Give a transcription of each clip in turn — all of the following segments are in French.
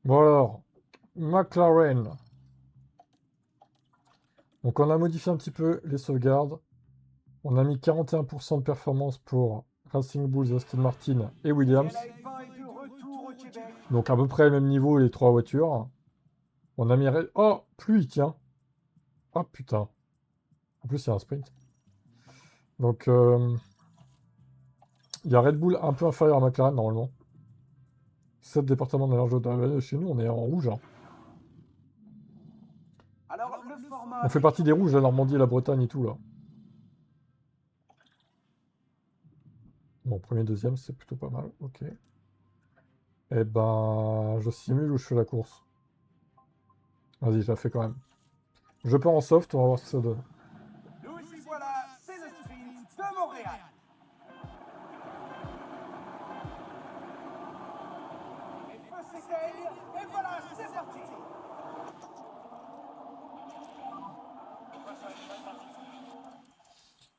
Bon alors, McLaren. Donc on a modifié un petit peu les sauvegardes. On a mis 41% de performance pour Racing Bulls, Aston Martin et Williams. Donc à peu près le même niveau les trois voitures. On a mis... Oh, pluie, tiens. Oh putain. En plus, il y a un sprint. Donc, il y a Red Bull un peu inférieur à McLaren, normalement. 7 départements de la chez nous, on est en rouge. Hein. On fait partie des rouges, la Normandie et la Bretagne et tout, là. Bon, premier, deuxième, c'est plutôt pas mal. Ok. Eh ben, je simule ou je fais la course? Vas-y, je la fais quand même. Je pars en soft, on va voir ce que ça donne. Nous y voilà, c'est le sprint de Montréal. Les feux s'éteignent, et voilà, c'est parti.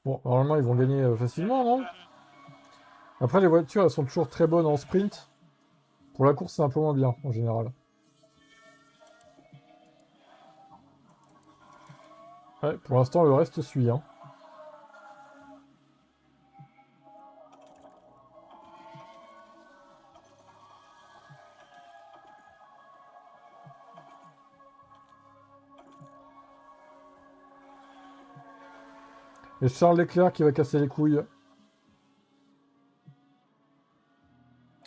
Bon, normalement, ils vont gagner facilement, non? Après, les voitures, elles sont toujours très bonnes en sprint. Pour la course, c'est un peu moins bien, en général. Ouais, pour l'instant, le reste suit, hein. Et Charles Leclerc qui va casser les couilles.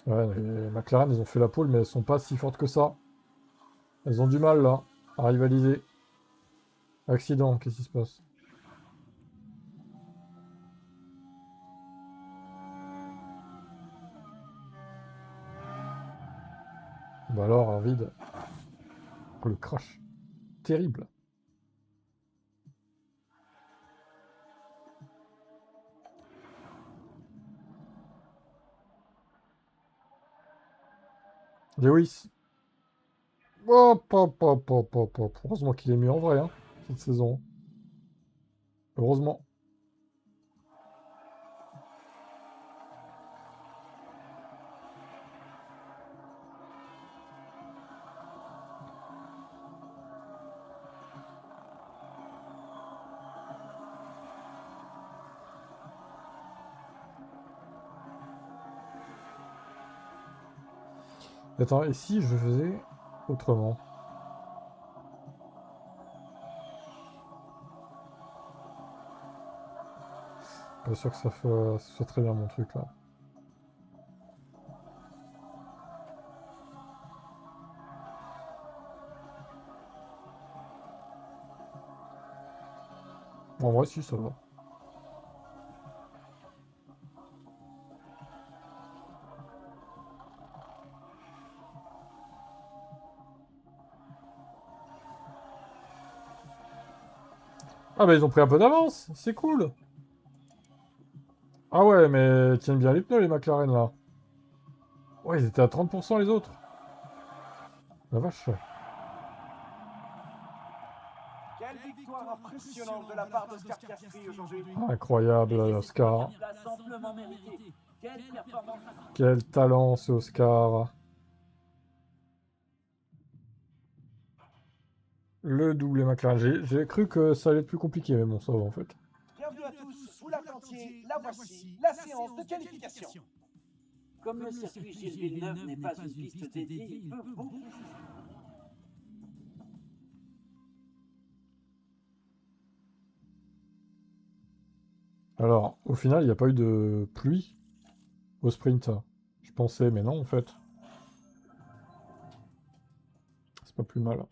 Ouais, les McLaren, ils ont fait la pole, mais elles sont pas si fortes que ça. Elles ont du mal, là, à rivaliser. Accident, qu'est-ce qui se passe? Bah alors, un vide. Oh, le crash. Terrible. Lewis. Hop, hop, hop, hop, hop, hop. Heureusement qu'il est mieux en vrai, hein, cette saison. Heureusement. Attends, et si je faisais autrement? Pas sûr que ça soit très bien mon truc là. En vrai, si, ça va. Ah bah ils ont pris un peu d'avance, c'est cool. Ah ouais, mais ils tiennent bien les pneus les McLaren là. Ouais, ils étaient à 30% les autres. La vache. Quelle victoire impressionnante de la part d'Oscar Piastri aujourd'hui. Incroyable, Oscar. Place amplement méritée. Quelle performance. Quel talent ce Oscar. Le doublé McLaren. J'ai cru que ça allait être plus compliqué, mais bon, ça va en fait. Bienvenue à tous, vous l'attendiez, la voici, la séance de qualification. Comme le circuit Gilles Villeneuve n'est pas une piste dédiée, il peut beaucoup. Alors, au final, il n'y a pas eu de pluie au sprint. Je pensais, mais non en fait. C'est pas plus mal.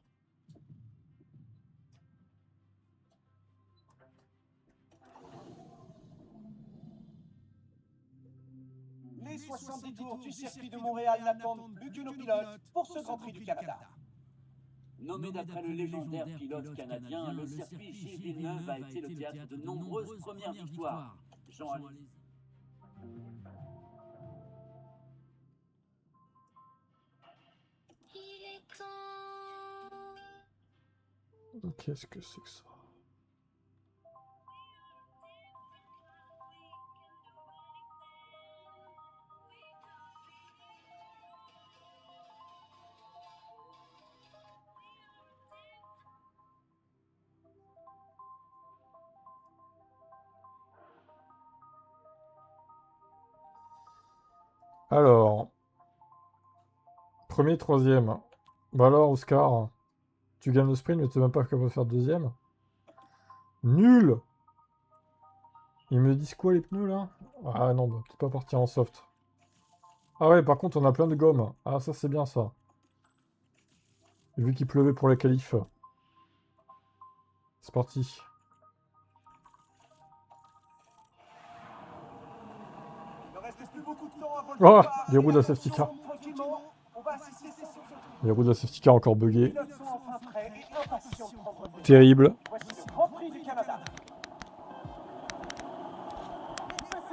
Les 70 tours du circuit de Montréal n'attendent plus que nos pilotes pour ce Grand Prix du Canada. Nommé d'après le légendaire pilote canadien, le circuit Gilles Villeneuve a été le théâtre de nombreuses premières victoires. Jean Alesi. Qu'est-ce que c'est que ça? Premier, troisième. Bah alors, Oscar, tu gagnes le sprint, mais tu n'es même pas capable de faire deuxième. Nul! Ils me disent quoi, les pneus, là? Ah non, bah, peut-être pas partir en soft. Ah ouais, par contre, on a plein de gomme. Ah, ça, c'est bien, ça. Vu qu'il pleuvait pour les qualifs. C'est parti. Il ne reste plus beaucoup de temps avant le Oh! départ. Les roues de la Attention, safety car. tranquillement, on va assister sur ce... Les roues de la safety car encore Les buggées. pilotes sont enfin prêts et impatients de prendre le départ. Terrible. Voici le Grand Prix du Canada.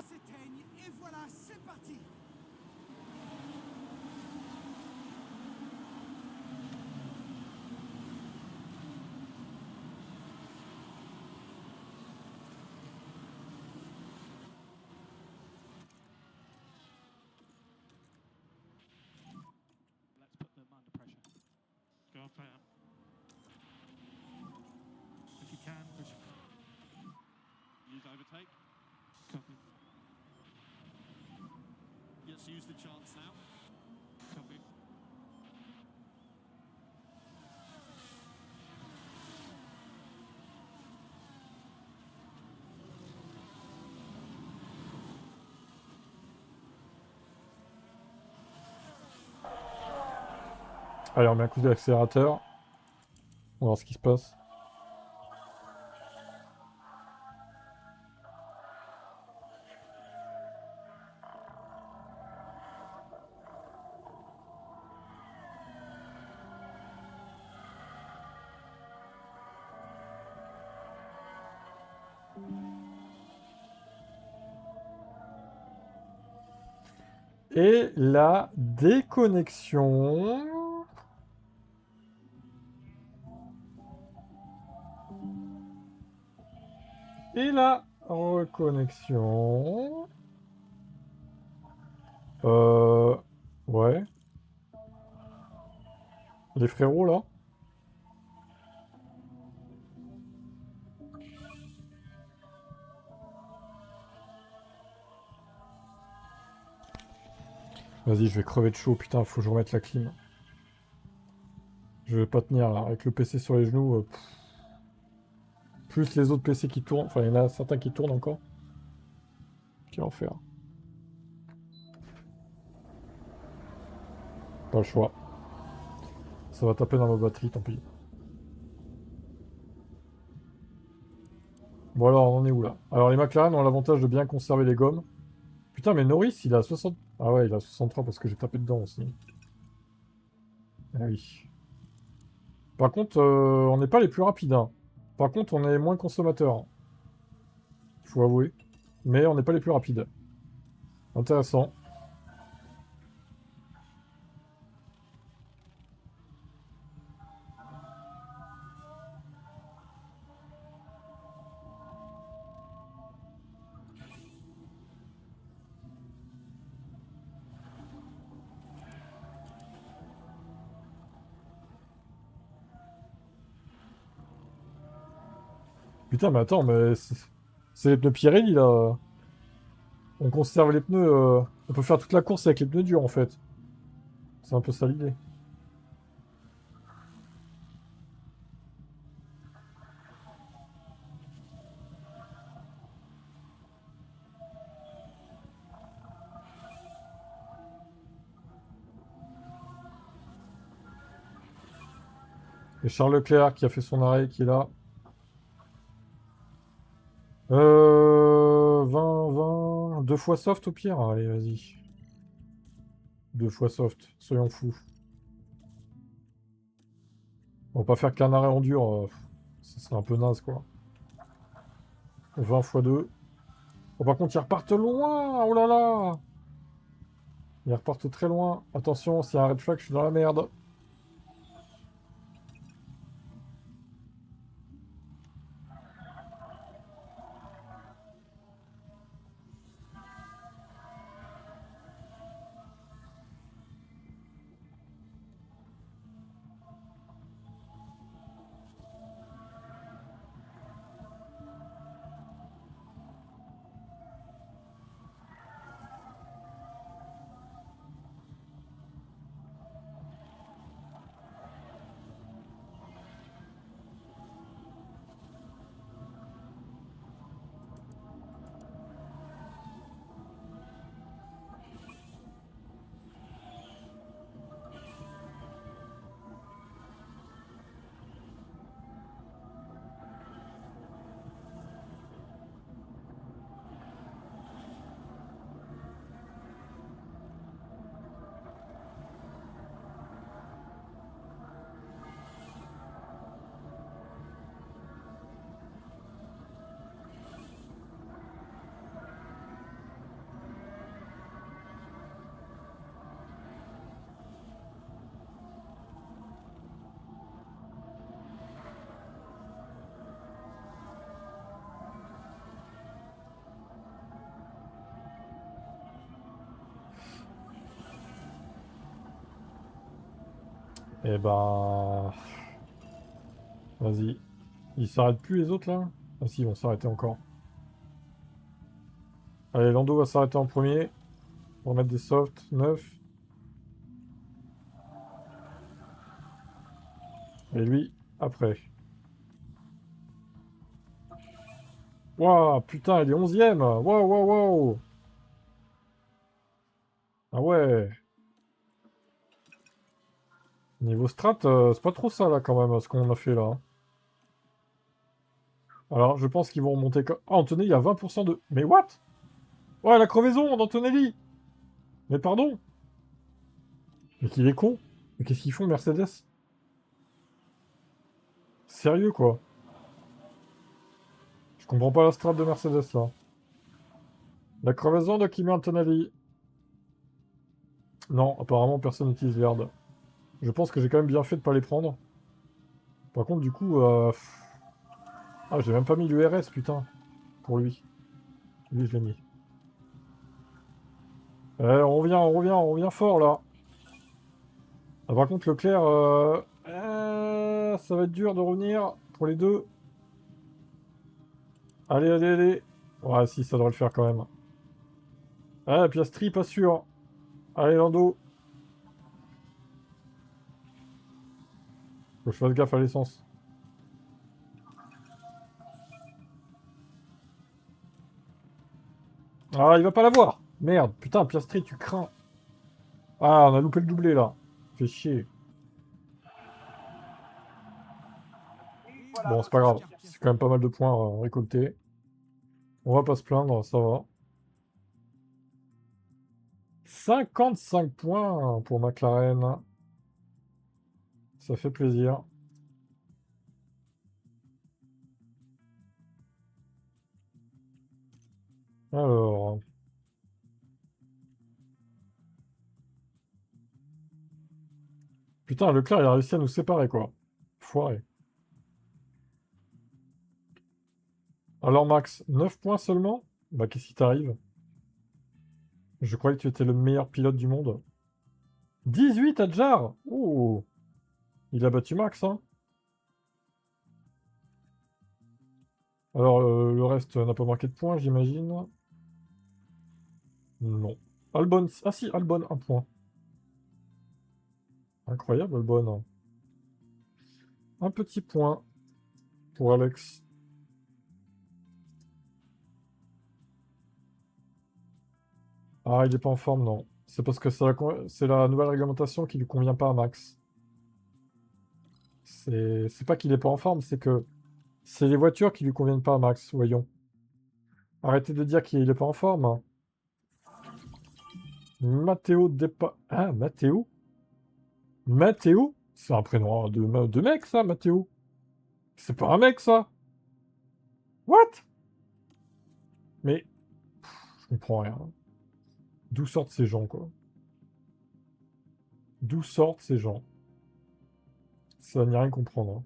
S'éteignent et voilà, c'est parti. Let's put them under pressure. Go on, Fam. If you can, push. Use overtake. Copy. Let's use the chance now. Copy. Allez, on met un coup d'accélérateur. On va voir ce qui se passe. Et la déconnexion. Et la reconnexion. Ouais. Les frérots, là. Vas-y, je vais crever de chaud. Putain, faut que je remette la clim. Je vais pas tenir, là. Avec le PC sur les genoux. Plus les autres PC qui tournent. Enfin, il y en a certains qui tournent encore. Quel enfer. Pas le choix. Ça va taper dans ma batterie, tant pis. Bon alors, on en est où là? Alors les McLaren ont l'avantage de bien conserver les gommes. Putain, mais Norris, il a 60... Ah ouais, il a 63 parce que j'ai tapé dedans aussi. Ah oui. Par contre, on n'est pas les plus rapides, hein. Par contre, on est moins consommateurs. Faut avouer. Mais on n'est pas les plus rapides. Intéressant. Putain, mais attends, mais... C'est les pneus Pirelli, là. On conserve les pneus... On peut faire toute la course avec les pneus durs, en fait. C'est un peu ça l'idée. Et Charles Leclerc qui a fait son arrêt, qui est là. 20. Deux fois soft au pire. Allez, vas-y. Deux fois soft. Soyons fous. On va pas faire qu'un arrêt en dur. Ça serait un peu naze, quoi. 20 fois 2. Oh, par contre, ils repartent loin. Oh là là. Ils repartent très loin. Attention, s'il y a un red flag, je suis dans la merde. Eh ben... Vas-y. Ils s'arrêtent plus les autres là? Ah si, ils vont s'arrêter encore. Allez, Lando va s'arrêter en premier. On va mettre des softs, 9. Et lui, après. Waouh, putain, il est 11ème. Waouh, waouh, waouh. Ah ouais. Niveau strat, c'est pas trop ça là quand même, ce qu'on a fait là, hein. Alors, je pense qu'ils vont remonter... Ah, Antonelli, il y a 20% de... Mais what? Ouais, la crevaison d'Antonelli. Mais pardon? Mais qu'il est con. Mais qu'est-ce qu'ils font, Mercedes? Sérieux, quoi. Je comprends pas la strat de Mercedes, là. La crevaison de Kimi Antonelli. Non, apparemment, personne n'utilise l'herbe. Je pense que j'ai quand même bien fait de pas les prendre. Par contre, du coup... Ah, j'ai même pas mis l'URS, putain. Pour lui. Lui, je l'ai mis. On revient fort, là. Ah, par contre, Leclerc... ça va être dur de revenir pour les deux. Allez, allez, allez. Ouais, si, ça devrait le faire quand même. Ah, Piastri, pas sûr. Allez, Lando. Faut que je fasse gaffe à l'essence. Ah, il va pas l'avoir. Merde, putain, Piastri, tu crains. Ah, on a loupé le doublé, là. Fait chier. Et voilà Bon, c'est pas votre grave. circuit. C'est quand même pas mal de points récoltés. On va pas se plaindre, ça va. 55 points pour McLaren. Ça fait plaisir. Alors... Putain, Leclerc, il a réussi à nous séparer, quoi. Foiré. Alors, Max, 9 points seulement? Bah, qu'est-ce qui t'arrive? Je croyais que tu étais le meilleur pilote du monde. 18 à Jar! Oh! Il a battu Max, hein? Alors, le reste n'a pas marqué de points, j'imagine. Non. Albon... Ah si, Albon, un point. Incroyable, Albon. Un petit point pour Alex. Ah, il est pas en forme, non. C'est parce que c'est la nouvelle réglementation qui lui convient pas à Max. C'est pas qu'il est pas en forme, c'est que c'est les voitures qui lui conviennent pas à Max, voyons. Arrêtez de dire qu'il est pas en forme, hein. Matteo Depa... Ah, Matteo? Matteo? C'est un prénom de mec, ça, Matteo. C'est pas un mec, ça. What? Mais... Je comprends rien. D'où sortent ces gens, quoi? D'où sortent ces gens? Ça n'y a rien à comprendre, hein.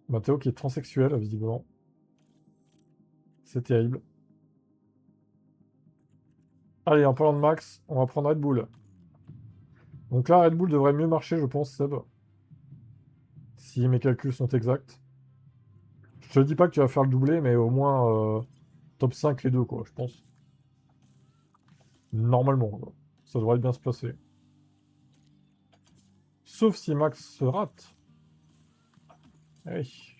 Matteo qui est transsexuel, visiblement. C'est terrible. Allez, en parlant de Max, on va prendre Red Bull. Donc là, Red Bull devrait mieux marcher, je pense, Seb. Si mes calculs sont exacts. Je te dis pas que tu vas faire le doublé, mais au moins top 5 les deux, quoi, je pense. Normalement, quoi. Ça devrait bien se passer. Sauf si Max se rate. Oui.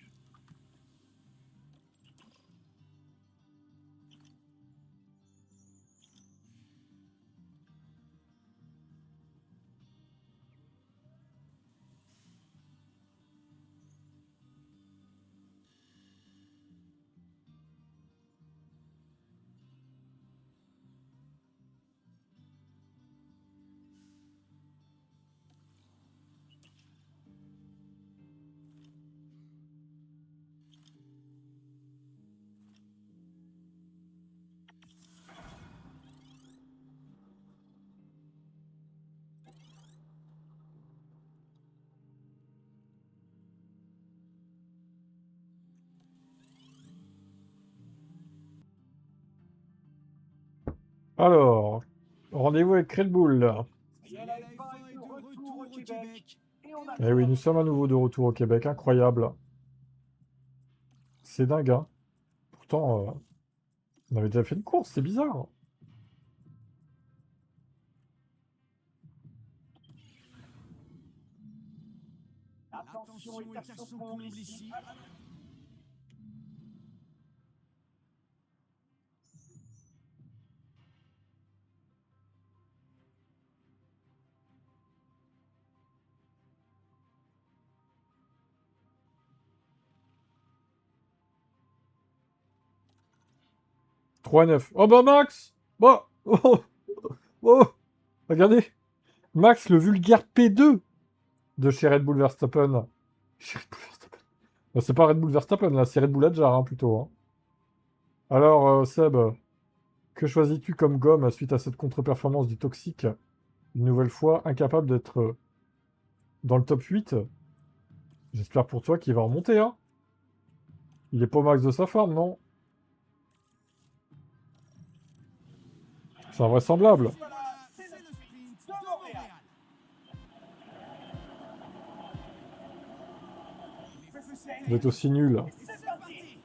Alors, Rendez-vous avec Red Bull. Et la F1 est de retour au Québec. Et on a Eh oui, nous sommes à nouveau de retour au Québec. Incroyable. C'est dingue, hein. Pourtant, on avait déjà fait une course, c'est bizarre. Attention, il casse son comble ici. « 3-9. Oh bah Max! Bah oh, oh, regardez! Max, le vulgaire P2 de chez Red Bull Verstappen. Chez Red Bull Verstappen. Bah, c'est pas Red Bull Verstappen, là, c'est Red Bull Adjar, hein, plutôt. Hein. Alors, Seb, que choisis-tu comme gomme suite à cette contre-performance du Toxique? Une nouvelle fois, incapable d'être dans le top 8. J'espère pour toi qu'il va remonter, hein. Il est pas au max de sa forme, non? C'est invraisemblable. Voilà, c'est le sprint de Montréal. Vous êtes aussi nul. C'est parti.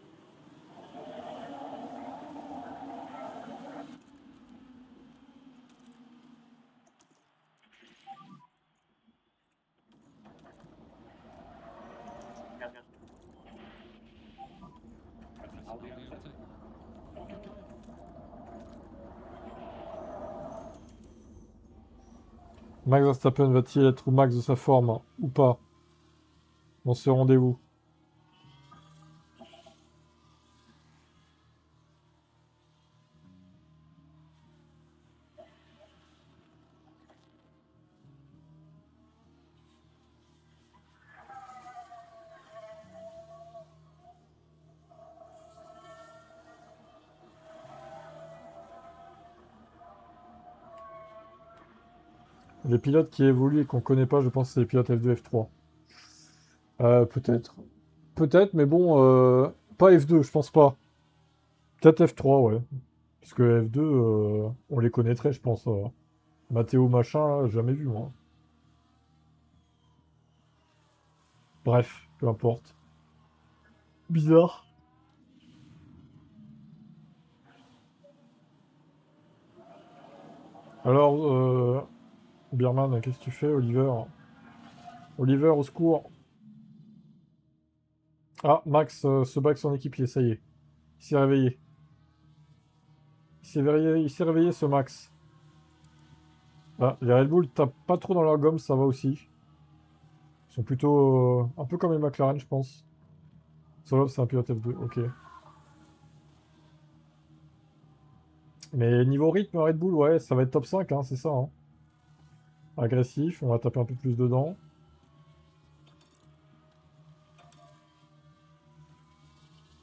Max Verstappen va-t-il être au max de sa forme, hein, ou pas, dans ce rendez-vous? Les pilotes qui évoluent et qu'on connaît pas, je pense que c'est les pilotes F2, F3. Peut-être. Peut-être, mais bon, pas F2, je pense pas. Peut-être F3, ouais. Parce que F2, on les connaîtrait, je pense. Mathéo machin, là, jamais vu, moi. Bref, peu importe. Bizarre. Alors, Birman, qu'est-ce que tu fais, Oliver? Oliver, au secours. Ah, Max se bat avec son équipier, ça y est. Il s'est réveillé. Il s'est réveillé, ce Max. Ah, les Red Bull tapent pas trop dans leur gomme, ça va aussi. Ils sont plutôt un peu comme les McLaren, je pense. Solov, c'est un pilote F2, ok. Mais niveau rythme, Red Bull, ouais, ça va être top 5, hein, c'est ça. Hein. Agressif, on va taper un peu plus dedans.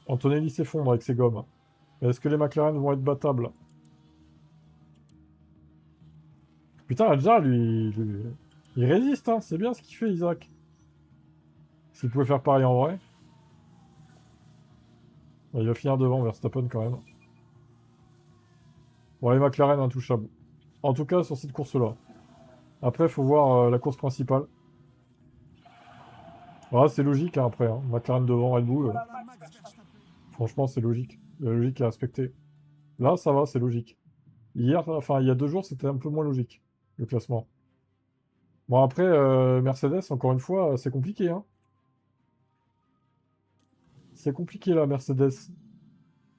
Antonelli s'effondre avec ses gommes. Est-ce que les McLaren vont être battables? Putain, Adja, il résiste, hein. C'est bien ce qu'il fait, Isaac. S'il pouvait faire pareil en vrai. Bon, il va finir devant Verstappen quand même. Bon, les McLaren intouchables. En tout cas, sur cette course-là. Après, il faut voir la course principale. Voilà, c'est logique, hein, après. Hein. McLaren devant Red Bull. Voilà Max Verstappen. Franchement, c'est logique. La logique est respectée. Là, ça va, c'est logique. Hier, enfin, il y a 2 jours, c'était un peu moins logique, le classement. Bon, après, Mercedes, encore une fois, c'est compliqué, hein. C'est compliqué, là, Mercedes.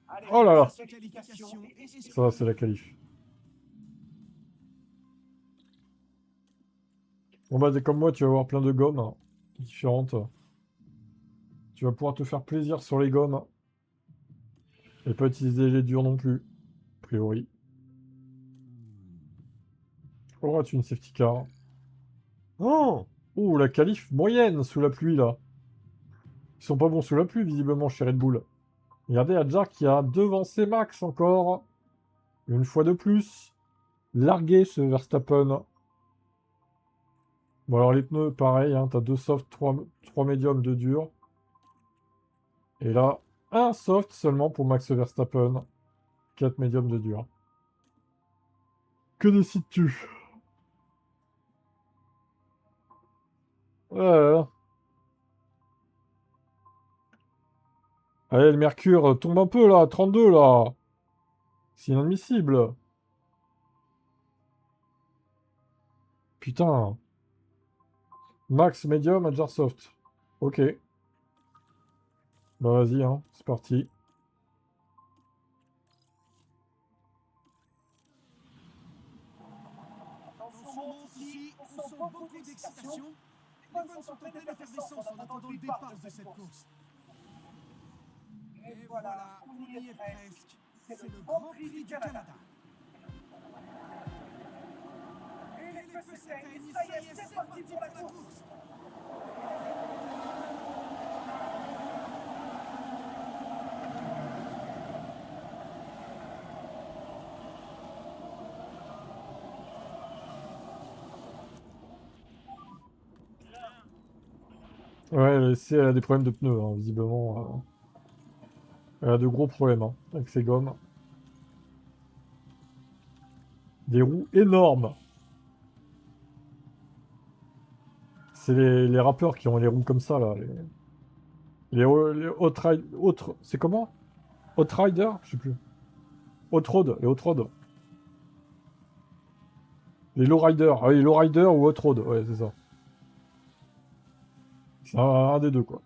Allez, Oh là là. c'est qualification. Et c'est Ça, c'est la qualif. Bon, bah, comme moi, tu vas avoir plein de gommes hein, différentes. Tu vas pouvoir te faire plaisir sur les gommes. Et pas utiliser les durs non plus, a priori. Oh, tu une safety car. Oh! Oh, la qualif moyenne sous la pluie, là. Ils sont pas bons sous la pluie, visiblement, chez Red Bull. Regardez Adjar qui a devancé Max encore. Une fois de plus. Largué ce Verstappen. Bon, alors les pneus, pareil, hein, t'as 2 softs, 3 médiums, 2 durs. Et là, un soft seulement pour Max Verstappen. 4 médiums, 2 durs. Que décides-tu? Ouais. Allez, le mercure, tombe un peu là, 32 là. C'est inadmissible. Putain. Max, Medium, Agersoft. Ok. Bah vas-y, hein, c'est parti. Attention, monte ici, on sent beaucoup d'excitation. Les bonnes sont en pleine effervescence en attendant le départ de cette course. Et voilà, on y est presque. C'est le Grand Prix du Canada. Et les feux s'éteignent, ça y est, c'est parti pour la course. Ouais, elle a des problèmes de pneus, hein, visiblement. Elle a de gros problèmes hein, avec ses gommes. Des roues énormes. C'est les rappeurs qui ont les roues comme ça, là. Les c'est comment? Hot Rider? Je sais plus. Hot Road, les Hot Road. Les Lowrider. Ah oui, Lowrider ou Hot Road, ouais, c'est ça. C'est un des deux, quoi.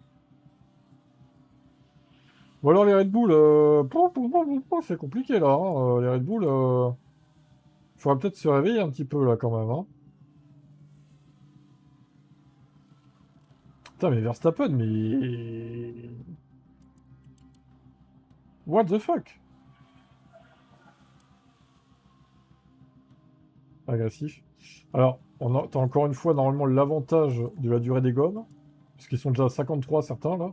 Ou alors les Red Bull, c'est compliqué, là. Hein. Les Red Bull, faudra peut-être se réveiller un petit peu, là, quand même. Hein. Putain, mais Verstappen, mais... What the fuck? Agressif. Alors, t'as encore une fois, normalement, l'avantage de la durée des gommes. Parce qu'ils sont déjà à 53, certains, là.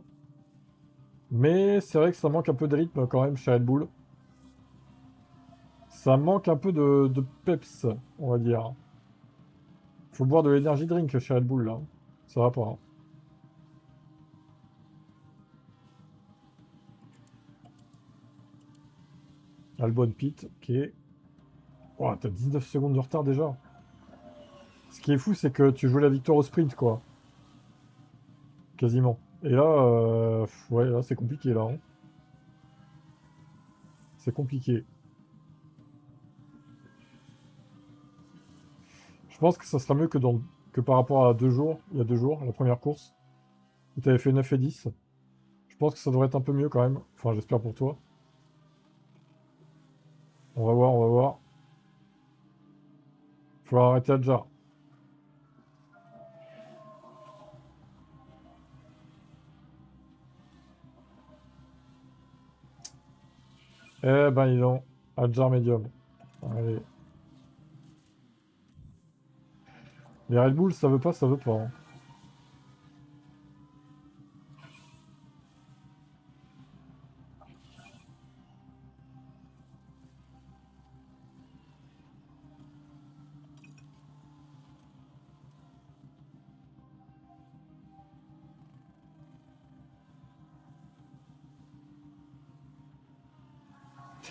Mais c'est vrai que ça manque un peu de rythme, quand même, chez Red Bull. Ça manque un peu de peps, on va dire. Faut boire de l'énergie drink chez Red Bull, là. Ça va pas. Hein. Albon Pit, ok. Oh, t'as 19 secondes de retard déjà. Ce qui est fou, c'est que tu joues la victoire au sprint, quoi. Quasiment. Et là, ouais, là, c'est compliqué, là. Hein. C'est compliqué. Je pense que ça sera mieux que par rapport à 2 jours, il y a 2 jours, la première course, où t'avais fait 9 et 10. Je pense que ça devrait être un peu mieux quand même. Enfin, j'espère pour toi. On va voir, on va voir. Faut arrêter Adjar. Eh ben, ils ont Adjar Medium. Allez. Les Red Bull, ça veut pas, ça veut pas. Hein.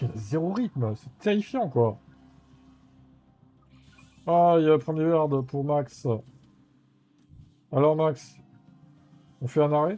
Il y a zéro rythme, c'est terrifiant, quoi. Ah, il y a le premier yard pour Max. Alors, Max, on fait un arrêt?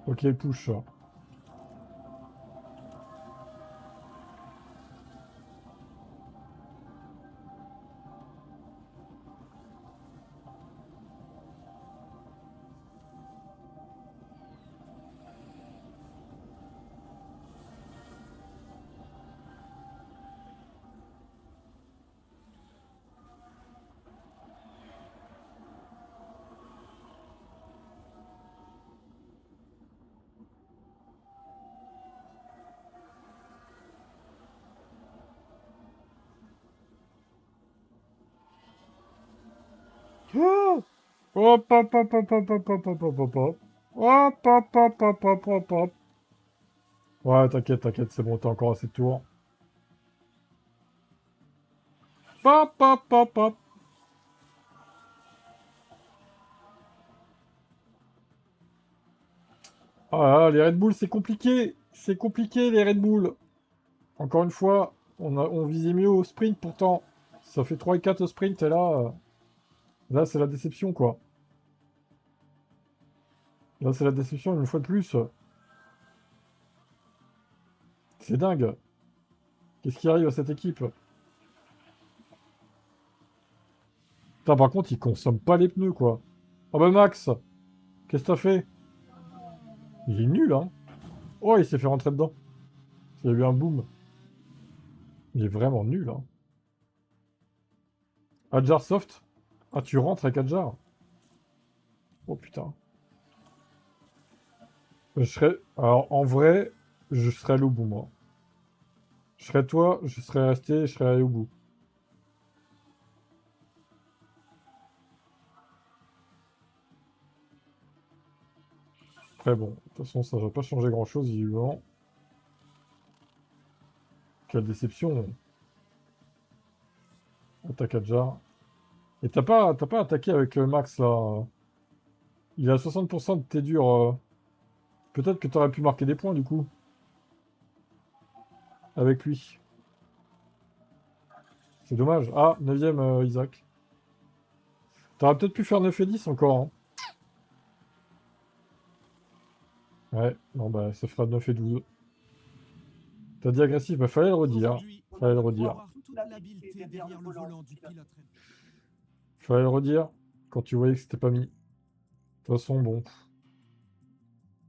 Ok, push. Ah, hop, hop, hop, hop, hop, hop, hop, hop, hop, hop, hop. Hop, hop, hop, hop, hop, hop, hop. Ouais, t'inquiète, t'inquiète, c'est bon, t'as encore assez de tours. Hop, hop, hop, hop. Ah là là, les Red Bull, c'est compliqué. C'est compliqué, les Red Bull. Encore une fois, on visait mieux au sprint, pourtant. Ça fait 3 et 4 au sprint, et là c'est la déception, quoi. Là, c'est la déception, une fois de plus. C'est dingue. Qu'est-ce qui arrive à cette équipe? Putain, par contre, il consomme pas les pneus, quoi. Oh bah Max, qu'est-ce que t'as fait? Il est nul, hein. Oh, il s'est fait rentrer dedans. Il y a eu un boom. Il est vraiment nul, hein. Adjar soft? Ah, tu rentres avec Adjar? Oh putain. Je serais... Alors, en vrai, je serais allé au bout, moi. Je serais toi, je serais resté, je serais allé au bout. Après, bon, de toute façon, ça va pas changer grand-chose, visiblement. Quelle déception. Attaque Adjar. Et t'as pas attaqué avec Max, là. Il est à 60% de tes durs. Peut-être que t'aurais pu marquer des points, du coup. Avec lui. C'est dommage. Ah, 9ème Isaac. T'aurais peut-être pu faire 9 et 10 encore, hein. Ouais, non, bah, ça fera 9 et 12. T'as dit agressif, bah, fallait le redire. Aujourd'hui, Fallait le on va redire. voir toute l'habileté derrière le volant du pilote. Fallait le redire quand tu voyais que c'était pas mis. De toute façon, bon.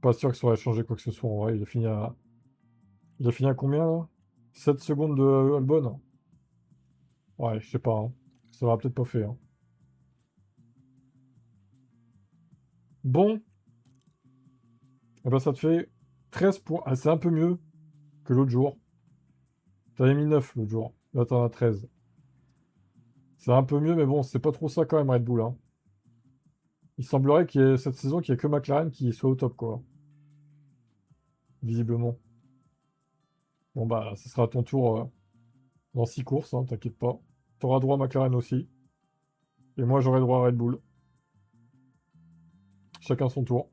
Pas sûr que ça aurait changé quoi que ce soit en vrai. Il a fini à combien là? 7 secondes de Albon? Ouais, je sais pas, hein. Ça va peut-être pas fait, hein. Bon, et ben ça te fait 13 points. Ah, c'est un peu mieux que l'autre jour. T'avais mis 9 l'autre jour. Là, t'en as 13. C'est un peu mieux, mais bon, c'est pas trop ça quand même, Red Bull, hein. Il semblerait qu'il y ait cette saison qu'il n'y ait que McLaren qui soit au top, quoi. Visiblement. Bon, bah, ce sera à ton tour dans 6 courses, hein, t'inquiète pas. T'auras droit à McLaren aussi. Et moi, j'aurai droit à Red Bull. Chacun son tour.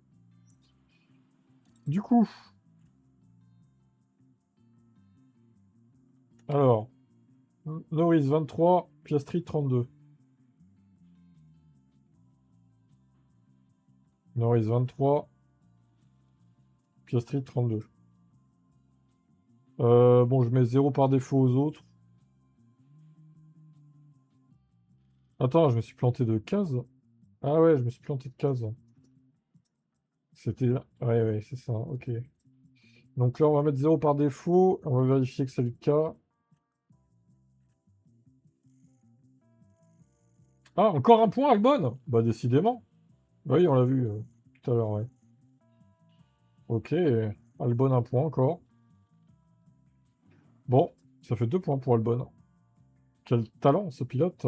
Du coup, alors, Norris 23, Piastri 32. Norris 23, Piastri 32. Bon, je mets 0 par défaut aux autres. Attends, je me suis planté de case. Ah ouais, je me suis planté de case. C'était... Ouais, ouais, c'est ça, ok. Donc là, on va mettre 0 par défaut. On va vérifier que c'est le cas. Ah, encore un point, Albon? Bah, décidément. Oui, on l'a vu tout à l'heure, ouais. Ok, Albon, un point encore. Bon, ça fait 2 points pour Albon. Quel talent, ce pilote.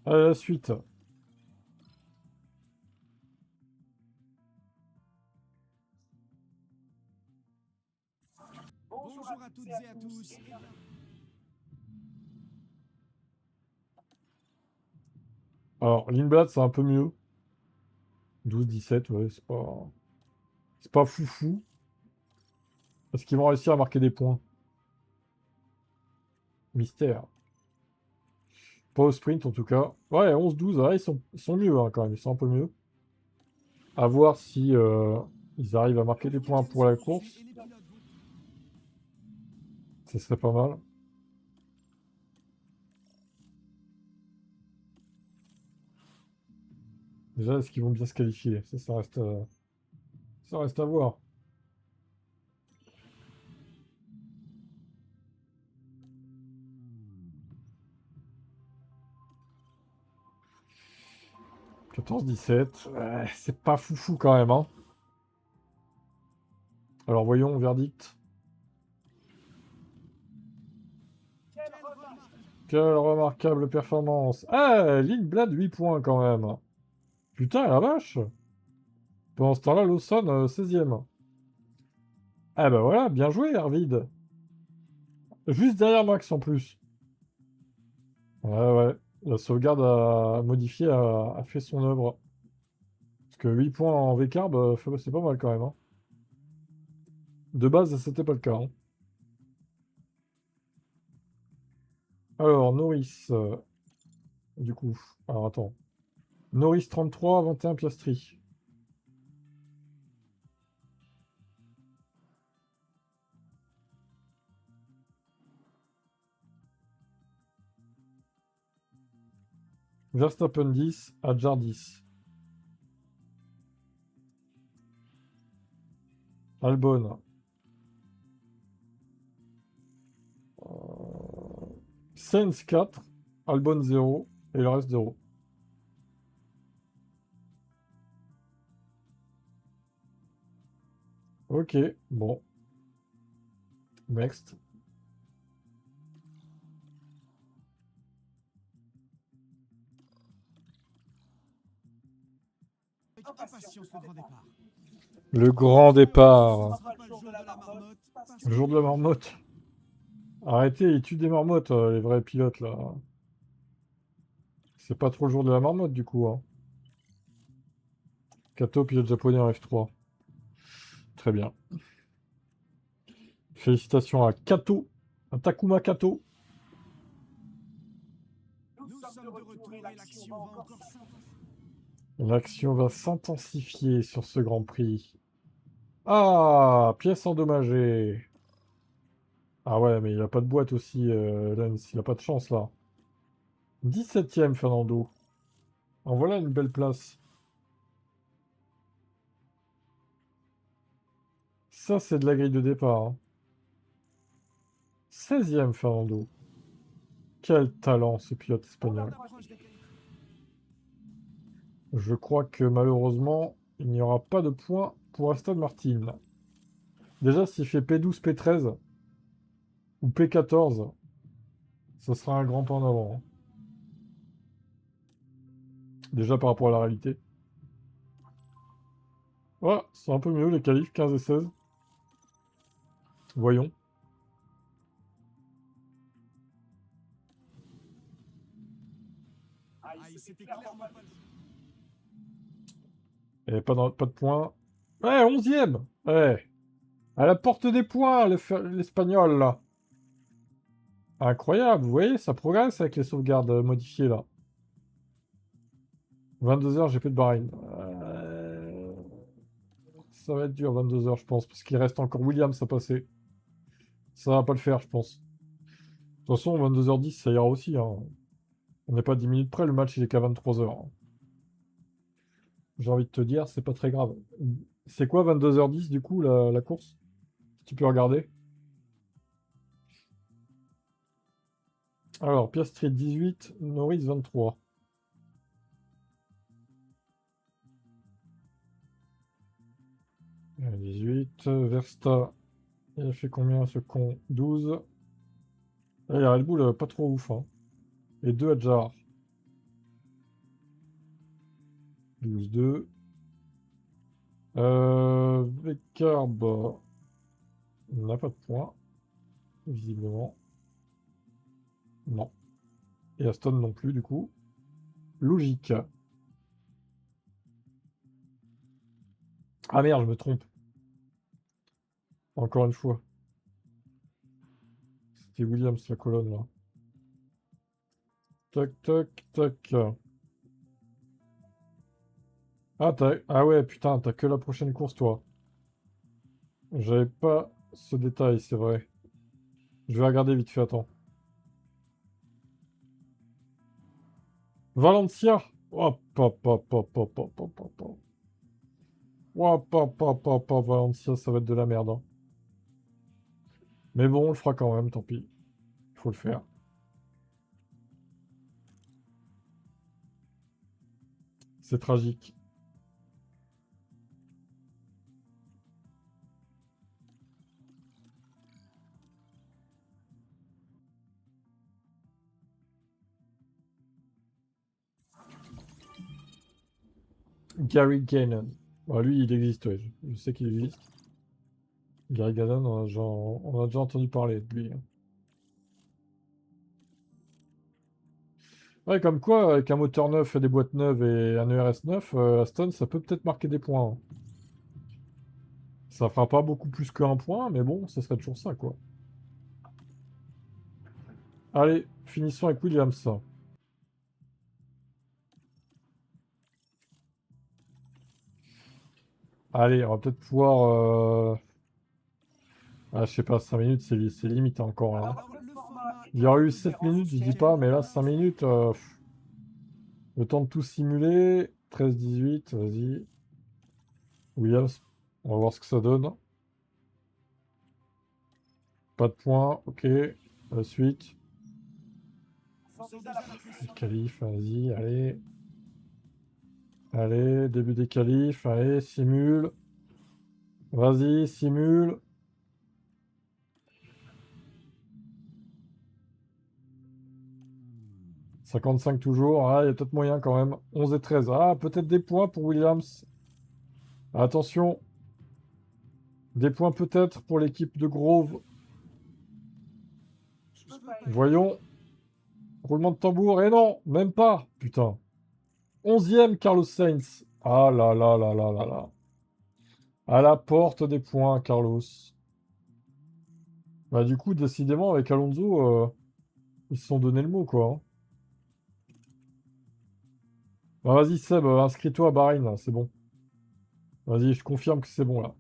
À la suite. Bonjour à toutes et à tous. Alors, Lindblad, c'est un peu mieux. 12-17, ouais, c'est pas... C'est pas foufou. Est-ce qu'ils vont réussir à marquer des points? Mystère. Pas au sprint, en tout cas. Ouais, 11-12, ouais, ils sont mieux, hein, quand même. Ils sont un peu mieux. À voir si ils arrivent à marquer des points pour la course. Ce serait pas mal. Déjà, est-ce qu'ils vont bien se qualifier? Ça reste à voir. « 14-17. Ouais, c'est pas foufou quand même, hein. Alors voyons, verdict. Quel Quelle remarquable performance. Ah, Lindblad 8 points quand même. Putain, la vache. Pendant ce temps-là, Lawson 16e. Ah bah voilà, bien joué Arvid. Juste derrière Max en plus. Ouais, ouais. La sauvegarde a modifié, a fait son œuvre. Parce que 8 points en V-Carb, c'est pas mal quand même. Hein. De base, c'était pas le cas. Hein. Alors, Norris. Du coup. Alors, attends. Norris 33, 21 Piastri. Verstappen 10, Adjar 10. Albon. Sainz 4, Albon 0, et le reste 0. Ok, bon. Next. Avec impatience le grand départ. Le grand départ. Ce sera pas le jour de la marmotte. parce Le que- jour de la marmotte. Arrêtez, ils tuent des marmottes, les vrais pilotes, là. C'est pas trop le jour de la marmotte, du coup. Hein. Kato, pilote japonais en F3. Très bien. Félicitations à Kato, à Takuma Kato. Nous sommes de retour et l'action va encore s'intensifier. L'action va s'intensifier sur ce Grand Prix. Ah, pièce endommagée. Ah ouais, mais il a pas de boîte aussi, Lens. Il a pas de chance, là. 17e, Fernando. En voilà une belle place. Ça, c'est de la grille de départ. Hein. 16e, Fernando. Quel talent, ce pilote On espagnol. approche des qualifications. Je crois que malheureusement, il n'y aura pas de points pour Aston Martin. Déjà, s'il fait P12, P13 ou P14, ça sera un grand pas en avant. Hein. Déjà par rapport à la réalité. Ah, c'est un peu mieux les qualifs, 15 et 16. Voyons. Aïe, c'était clairement pas le jeu. Et pas de points. Ouais, 11e. Ouais. À la porte des points, l'Espagnol, là. Incroyable, vous voyez, ça progresse avec les sauvegardes modifiées, là. 22h, GP de Bahreïn. Ça va être dur, 22h, je pense, parce qu'il reste encore Williams à passer. Ça va pas le faire, je pense. De toute façon, 22h10, ça ira aussi. Hein. On n'est pas 10 minutes près, le match, il est qu'à 23h. Hein. J'ai envie de te dire, c'est pas très grave. C'est quoi 22h10, du coup, la course? Tu peux regarder. Alors, Piastri 18, Norris 23. Euh, 18, Versta, il a fait combien ce con? 12. Et Red Bull, pas trop ouf. Hein. Et 2 Adjar. 12-2. Vecarb, on n'a pas de points, visiblement. Non. Et Aston non plus, du coup. Logique. Ah merde, je me trompe. Encore une fois. C'était Williams, la colonne, là. Tac, tac, tac. Ah ouais, putain, t'as que la prochaine course, toi. J'avais pas ce détail, c'est vrai. Je vais regarder vite fait, attends. Valencia. Hop, hop, hop, hop, hop, hop, hop, hop, hop. Hop, hop, hop, hop, hop, Valencia, ça va être de la merde. Hein. Mais bon, on le fera quand même, tant pis. Il faut le faire. C'est tragique. Gary Gannon. Bah, lui, il existe, ouais. Je sais qu'il existe. Gary Gannon, on a déjà entendu parler de lui, hein. Ouais, comme quoi, avec un moteur neuf, des boîtes neuves et un ERS 9, Aston, ça peut peut-être marquer des points, hein. Ça fera pas beaucoup plus qu'un point, mais bon, ça serait toujours ça, quoi. Allez, finissons avec Williams. Allez, on va peut-être pouvoir... Ah, je sais pas, 5 minutes, c'est limite encore, là. Alors, le format Il y aurait eu 7 minutes, je dis pas, mais là, 5 minutes... le temps de tout simuler. 13-18, vas-y. Williams, on va voir ce que ça donne. Pas de points, ok. La suite. sans déjà la pression. Qualif, vas-y, allez. Allez, début des qualifs, allez, simule. Vas-y, simule. « 55 toujours, ah, il y a peut-être moyen quand même. 11 et 13, ah, peut-être des points pour Williams. Attention. Des points peut-être pour l'équipe de Grove. Voyons. Roulement de tambour, et non, même pas, putain. 11e, Carlos Sainz. Ah là là là là là là. À la porte des points, Carlos. Bah du coup, décidément, avec Alonso, ils se sont donné le mot, quoi, hein. Bah vas-y, Seb, inscris-toi à Bahreïn, là, c'est bon. Vas-y, je confirme que c'est bon, là.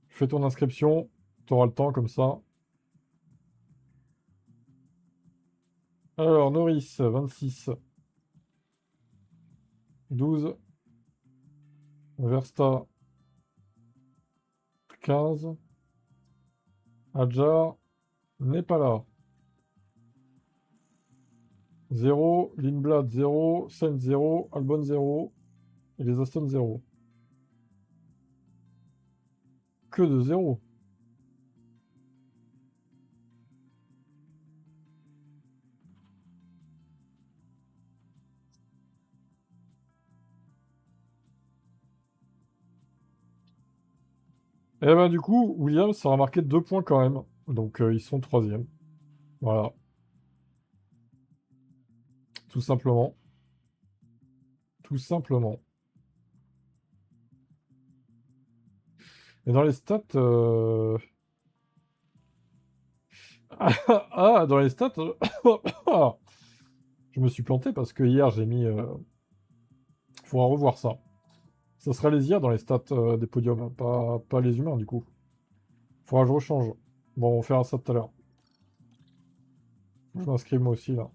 Fais ton inscription, t'auras le temps, comme ça. Alors, Norris, 26. 12. Versta, 15. Adjar n'est pas là. 0. Lindblad, 0. Sainz, 0. Albon, 0. Et les Aston, 0. Que de 0. Et ben du coup, Williams a marqué 2 points quand même. Donc ils sont 3e. Voilà. Tout simplement. Tout simplement. Et dans les stats... Ah, dans les stats... Je me suis planté parce que hier j'ai mis... Faudra revoir ça. Ça sera les IA dans les stats des podiums, hein, pas les humains du coup. Faudra que je rechange. Bon, on fera ça tout à l'heure. Je m'inscris moi aussi là.